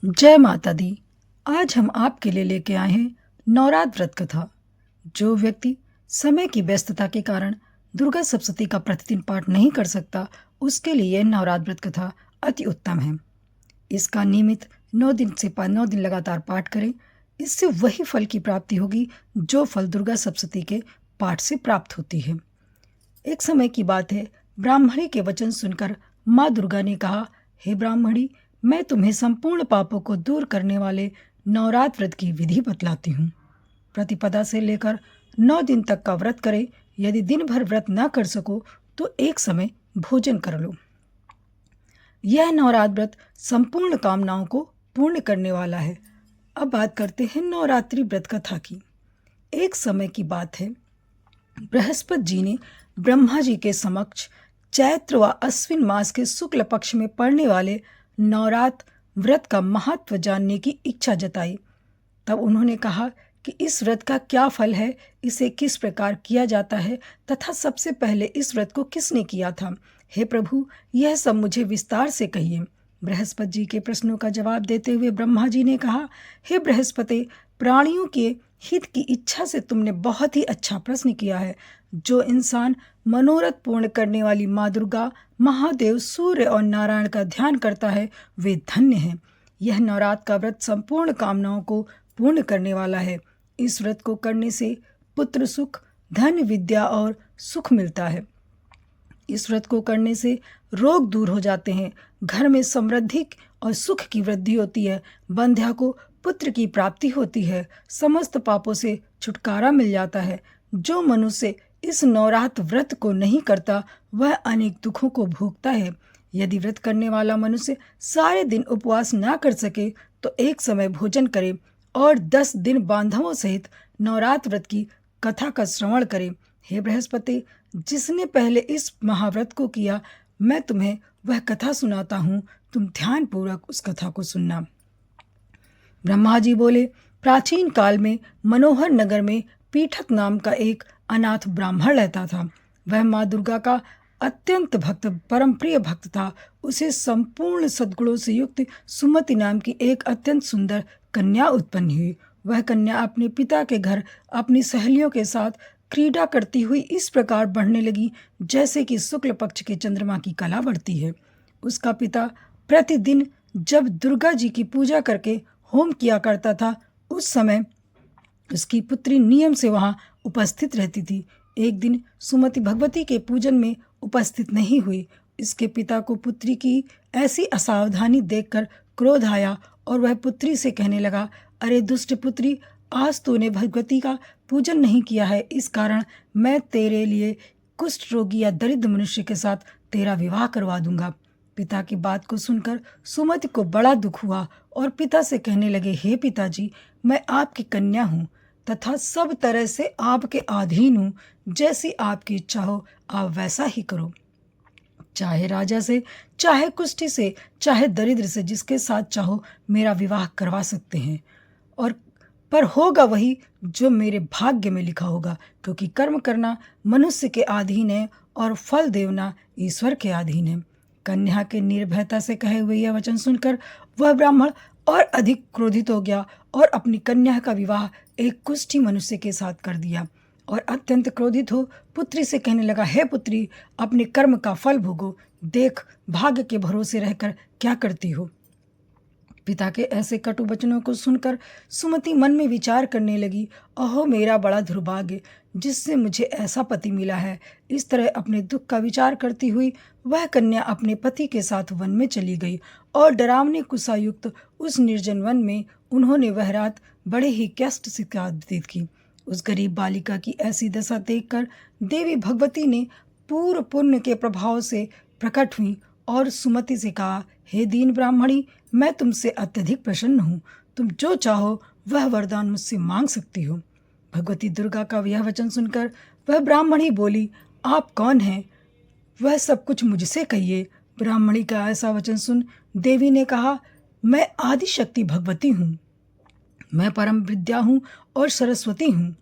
जय माता दी। आज हम आपके लिए लेके आए हैं नवरात्र व्रत कथा। जो व्यक्ति समय की व्यस्तता के कारण दुर्गा सप्तशती का प्रतिदिन पाठ नहीं कर सकता, उसके लिए यह नवरात्र व्रत कथा अति उत्तम है। इसका नियमित 9 दिन लगातार पाठ करें। इससे वही फल की प्राप्ति होगी जो फल दुर्गा सप्तशती के पाठ से प्राप्त होती है। एक समय की बात है, ब्राह्मणी के वचन सुनकर माँ दुर्गा ने कहा, हे ब्राह्मणी, मैं तुम्हें संपूर्ण पापों को दूर करने वाले नवरात्र व्रत की विधि बतलाती हूँ। प्रतिपदा से लेकर 9 दिन तक का व्रत करें। यदि दिन भर व्रत ना कर सको तो एक समय भोजन कर लो। यह नवरात्र व्रत संपूर्ण कामनाओं को पूर्ण करने वाला है। अब बात करते हैं नवरात्रि व्रत कथा की। एक समय की बात है, बृहस्पति जी ने ब्रह्मा जी के समक्ष चैत्र व अश्विन मास के शुक्ल पक्ष में पड़ने वाले नवरात्र व्रत का महत्व जानने की इच्छा जताई। तब उन्होंने कहा कि इस व्रत का क्या फल है, इसे किस प्रकार किया जाता है तथा सबसे पहले इस व्रत को किसने किया था। हे प्रभु, यह सब मुझे विस्तार से कहिए। बृहस्पति जी के प्रश्नों का जवाब देते हुए ब्रह्मा जी ने कहा, हे बृहस्पति, प्राणियों के हित की इच्छा से तुमने बहुत ही अच्छा प्रश्न किया है। जो इंसान मनोरथ पूर्ण करने वाली माँ दुर्गा, महादेव, सूर्य और नारायण का ध्यान करता है, वे धन्य हैं। यह नवरात्र का व्रत संपूर्ण कामनाओं को पूर्ण करने वाला है। इस व्रत को करने से पुत्र सुख, धन, विद्या और सुख मिलता है। इस व्रत को करने से रोग दूर हो जाते हैं, घर में समृद्धि और सुख की वृद्धि होती है, बंध्या को पुत्र की प्राप्ति होती है, समस्त पापों से छुटकारा मिल जाता है। जो मनुष्य इस नवरात्र व्रत को नहीं करता, वह अनेक दुखों को भोगता है। यदि व्रत करने वाला मनुष्य सारे दिन उपवास ना कर सके तो एक समय भोजन करे और 10 दिन बांधवों सहित नवरात्र व्रत की कथा का श्रवण करे। हे बृहस्पति, जिसने पहले इस महाव्रत को किया, मैं तुम्हें वह कथा सुनाता हूँ, तुम ध्यान पूर्वक उस कथा को सुनना। ब्रह्मा जी बोले, प्राचीन काल में मनोहर नगर में पीठक नाम का एक अनाथ ब्राह्मण रहता था। वह माँ दुर्गा का अत्यंत भक्त, परम प्रिय भक्त था। उसे संपूर्ण सद्गुणों से युक्त सुमति नाम की एक अत्यंत सुंदर कन्या उत्पन्न हुई। वह कन्या अपने पिता के घर अपनी सहेलियों के साथ क्रीड़ा करती हुई इस प्रकार बढ़ने लगी जैसे कि शुक्ल पक्ष के चंद्रमा की कला बढ़ती है। उसका पिता प्रतिदिन जब दुर्गा जी की पूजा करके होम किया करता था, उस समय उसकी पुत्री नियम से वहां उपस्थित रहती थी। एक दिन सुमति भगवती के पूजन में उपस्थित नहीं हुई। इसके पिता को पुत्री की ऐसी असावधानी देखकर क्रोध आया और वह पुत्री से कहने लगा, अरे दुष्ट पुत्री, आज तूने भगवती का पूजन नहीं किया है, इस कारण मैं तेरे लिए कुष्ठ रोगी या दरिद्र मनुष्य के साथ तेरा विवाह करवा दूंगा। पिता की बात को सुनकर सुमति को बड़ा दुख हुआ और पिता से कहने लगे, हे पिताजी, मैं आपकी कन्या हूँ तथा सब तरह से आपके अधीन हूँ। जैसी आपकी इच्छा हो आप वैसा ही करो। चाहे राजा से, चाहे कुष्ठी से, चाहे दरिद्र से, जिसके साथ चाहो मेरा विवाह करवा सकते हैं, और पर होगा वही जो मेरे भाग्य में लिखा होगा, क्योंकि कर्म करना मनुष्य के अधीन है और फल देना ईश्वर के अधीन है। कन्या के निर्भयता से कहे हुए यह वचन सुनकर वह ब्राह्मण और अधिक क्रोधित हो गया और अपनी कन्या का विवाह एक कुष्ठी मनुष्य के साथ कर दिया और अत्यंत क्रोधित हो पुत्री से कहने लगा, हे पुत्री, अपने कर्म का फल भोगो, देख भाग्य के भरोसे रहकर क्या करती हो। पिता के ऐसे कटु वचनों को सुनकर सुमति मन में विचार करने लगी, अहो मेरा बड़ा दुर्भाग्य, जिससे मुझे ऐसा पति मिला है। इस तरह अपने दुख का विचार करती हुई वह कन्या अपने पति के साथ वन में चली गई और डरावने कुशायुक्त उस निर्जन वन में उन्होंने वह रात बड़े ही कष्ट से व्यतीत की। उस गरीब बालिका की ऐसी दशा देखकर देवी भगवती ने पूर्व पुण्य के प्रभाव से प्रकट हुई और सुमति से कहा, हे दीन ब्राह्मणी, मैं तुमसे अत्यधिक प्रसन्न हूँ, तुम जो चाहो वह वरदान मुझसे मांग सकती हो। भगवती दुर्गा का यह वचन सुनकर वह ब्राह्मणी बोली, आप कौन हैं, वह सब कुछ मुझसे कहिए। ब्राह्मणी का ऐसा वचन सुन देवी ने कहा, मैं आदि शक्ति भगवती हूँ, मैं परम विद्या हूँ और सरस्वती हूँ।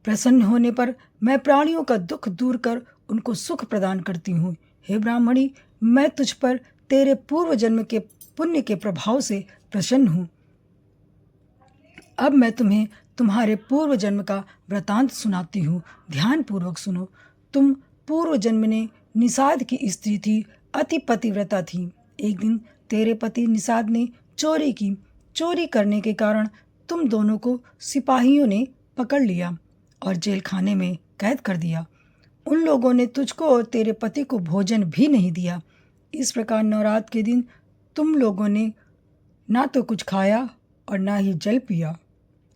प्रसन्न होने पर मैं प्राणियों का दुख दूर कर उनको सुख प्रदान करती हूँ। हे ब्राह्मणी, मैं तुझ पर तेरे पूर्व जन्म के पुण्य के प्रभाव से प्रसन्न हूँ। अब मैं तुम्हें तुम्हारे पूर्व जन्म का वृतांत सुनाती हूँ, ध्यान पूर्वक सुनो। तुम पूर्व जन्म में निषाद की स्त्री थी, अति पतिव्रता थी। एक दिन तेरे पति निषाद ने चोरी की। चोरी करने के कारण तुम दोनों को सिपाहियों ने पकड़ लिया और जेल खाने में कैद कर दिया। उन लोगों ने तुझको और तेरे पति को भोजन भी नहीं दिया। इस प्रकार नवरात्र के दिन तुम लोगों ने ना तो कुछ खाया और ना ही जल पिया।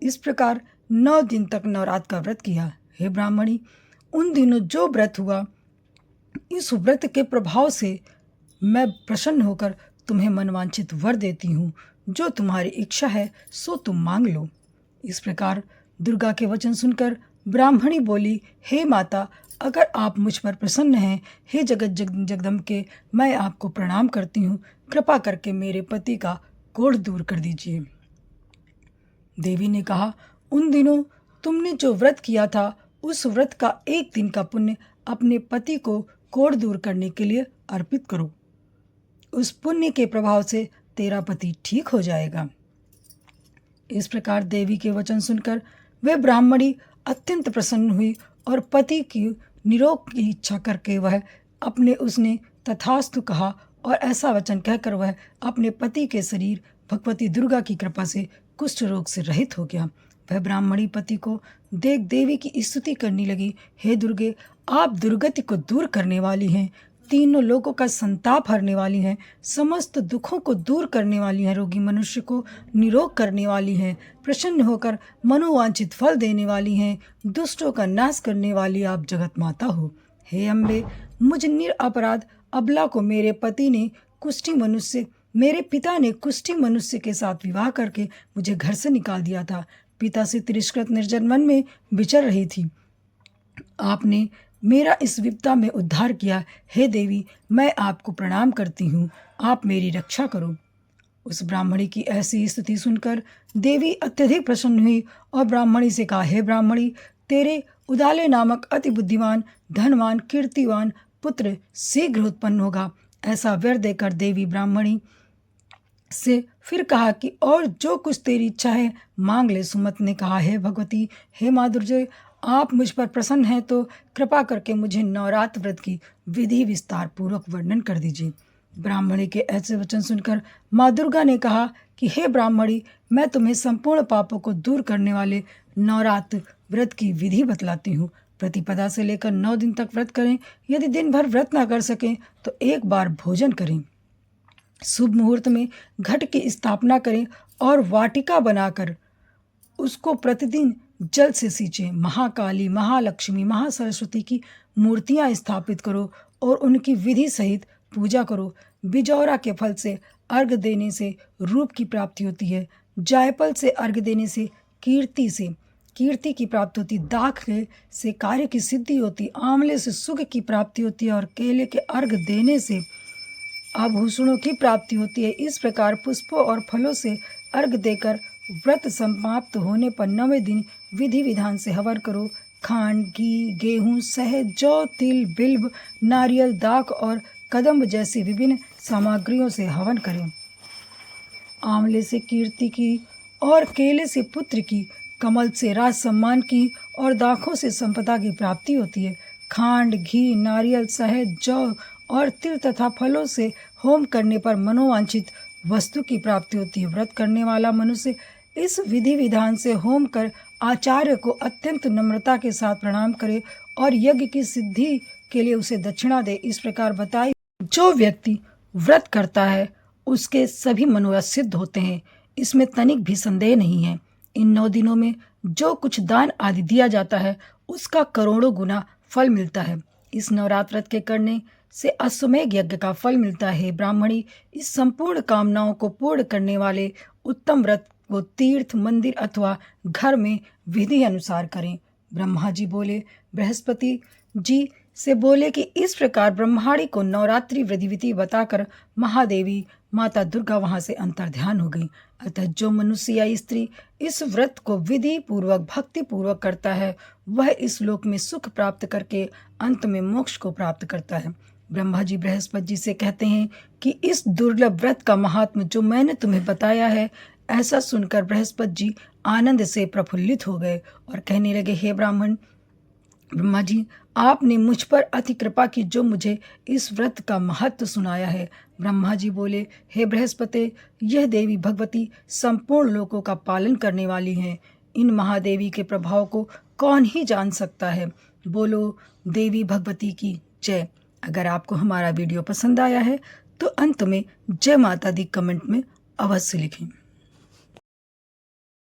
इस प्रकार 9 दिन तक नवरात्र का व्रत किया। हे ब्राह्मणी, उन दिनों जो व्रत हुआ, इस व्रत के प्रभाव से मैं प्रसन्न होकर तुम्हें मनवांछित वर देती हूँ। जो तुम्हारी इच्छा है सो तुम मांग लो। इस प्रकार दुर्गा के वचन सुनकर ब्राह्मणी बोली, हे माता, अगर आप मुझ पर प्रसन्न हैं, हे जगदम्बिके, मैं आपको प्रणाम करती हूँ। कृपा करके मेरे पति का कोढ़ दूर कर दीजिए। देवी ने कहा, उन दिनों तुमने जो व्रत किया था, उस व्रत का 1 दिन का पुण्य अपने पति को कोढ़ दूर करने के लिए अर्पित करो। उस पुण्य के प्रभाव से तेरा पति ठीक हो जाएगा। इस प्रकार देवी के वचन सुनकर वे ब्राह्मणी अत्यंत प्रसन्न हुई और पति की निरोग की इच्छा करके वह उसने तथास्तु कहा और ऐसा वचन कहकर वह अपने पति के शरीर भगवती दुर्गा की कृपा से कुष्ठ रोग से रहित हो गया। वह ब्राह्मणी पति को देख देवी की स्तुति करने लगी, हे दुर्गे, आप दुर्गति को दूर करने वाली हैं, तीनों लोगों का संताप हरने वाली हैं, समस्त दुखों को दूर करने वाली हैं, रोगी मनुष्य को निरोग करने वाली हैं, प्रसन्न होकर मनोवांछित फल देने वाली हैं, दुष्टों का नाश करने वाली आप जगत माता हो। हे अम्बे, मुझ निरपराध अबला को मेरे पिता ने कुष्ठी मनुष्य के साथ विवाह करके मुझे घर से निकाल दिया था। पिता से तिरस्कृत निर्जन वन में विचर रही थी। आपने मेरा इस विपदा में उद्धार किया। हे देवी, मैं आपको प्रणाम करती हूँ, आप मेरी रक्षा करो। उस ब्राह्मणी की ऐसी स्तुति सुनकर देवी अत्यधिक प्रसन्न हुई और ब्राह्मणी से कहा, हे ब्राह्मणी, तेरे उदाले नामक अति बुद्धिमान, धनवान, कीर्तिवान पुत्र शीघ्र उत्पन्न होगा। ऐसा वर देकर देवी ब्राह्मणी से फिर कहा कि और जो कुछ तेरी इच्छा है मांग ले। सुमत ने कहा, हे भगवती, हे माँ दुर्जय, आप मुझ पर प्रसन्न हैं तो कृपा करके मुझे नवरात्र व्रत की विधि विस्तार पूर्वक वर्णन कर दीजिए। ब्राह्मणी के ऐसे वचन सुनकर माँ दुर्गा ने कहा कि हे ब्राह्मणी, मैं तुम्हें संपूर्ण पापों को दूर करने वाले नवरात्र व्रत की विधि बतलाती हूँ। प्रतिपदा से लेकर 9 दिन तक व्रत करें। यदि दिन भर व्रत ना कर सकें तो एक बार भोजन करें। शुभ मुहूर्त में घट की स्थापना करें और वाटिका बनाकर उसको प्रतिदिन जल से सींचें। महाकाली, महालक्ष्मी, महासरस्वती की मूर्तियां स्थापित करो और उनकी विधि सहित पूजा करो। बिजौरा के फल से अर्घ देने से रूप की प्राप्ति होती है। जायफल से अर्घ देने से कीर्ति की प्राप्ति होती। दाख से कार्य की सिद्धि होती। आंवले से सुख की प्राप्ति होती है और केले के अर्घ देने से आभूषणों की प्राप्ति होती है। इस प्रकार पुष्पों और फलों से अर्घ देकर व्रत समाप्त होने पर 9वें दिन विधि विधान से हवन करो। खांड, घी, गेहूं, शहद, जौ, तिल, बिल्व, नारियल, दाख और कदम्ब जैसी विभिन्न सामग्रियों से हवन करें। आंवले से कीर्ति की और केले से पुत्र की, कमल से राज सम्मान की और दाखों से संपदा की प्राप्ति होती है। खांड, घी, नारियल, शहद, जौ और तिल तथा फलों से होम करने पर मनोवांछित वस्तु की प्राप्ति होती है। व्रत करने वाला मनुष्य इस विधि विधान से होम कर आचार्य को अत्यंत नम्रता के साथ प्रणाम करे और यज्ञ की सिद्धि के लिए उसे दक्षिणा दे। इस प्रकार बताई, जो व्यक्ति व्रत करता है उसके सभी मनोरथ सिद्ध होते हैं, इसमें तनिक भी संदेह नहीं है। इन 9 दिनों में जो कुछ दान आदि दिया जाता है उसका करोड़ों गुना फल मिलता है। इस नवरात्र व्रत के करने से अश्वमेध यज्ञ का फल मिलता है। ब्राह्मणी, इस संपूर्ण कामनाओं को पूर्ण करने वाले उत्तम व्रत को तीर्थ, मंदिर अथवा घर में विधि अनुसार करें। ब्रह्मा जी बोले, बृहस्पति जी से बोले कि इस प्रकार ब्रह्माणी को नवरात्रि विधि बताकर महादेवी माता दुर्गा वहां से अंतर्ध्यान हो गई। अतः जो मनुष्य या स्त्री इस व्रत को विधि पूर्वक भक्ति पूर्वक करता है वह इस लोक में सुख प्राप्त करके अंत में मोक्ष को प्राप्त करता है। ब्रह्मा जी बृहस्पति जी से कहते हैं कि इस दुर्लभ व्रत का महात्म जो मैंने तुम्हें बताया है, ऐसा सुनकर बृहस्पति जी आनंद से प्रफुल्लित हो गए और कहने लगे, हे ब्राह्मण, ब्रह्मा जी, आपने मुझ पर अति कृपा की जो मुझे इस व्रत का महत्व सुनाया है। ब्रह्मा जी बोले, हे बृहस्पति, यह देवी भगवती संपूर्ण लोकों का पालन करने वाली हैं। इन महादेवी के प्रभाव को कौन ही जान सकता है। बोलो देवी भगवती की जय। अगर आपको हमारा वीडियो पसंद आया है तो अंत में जय माता दी कमेंट में अवश्य लिखें।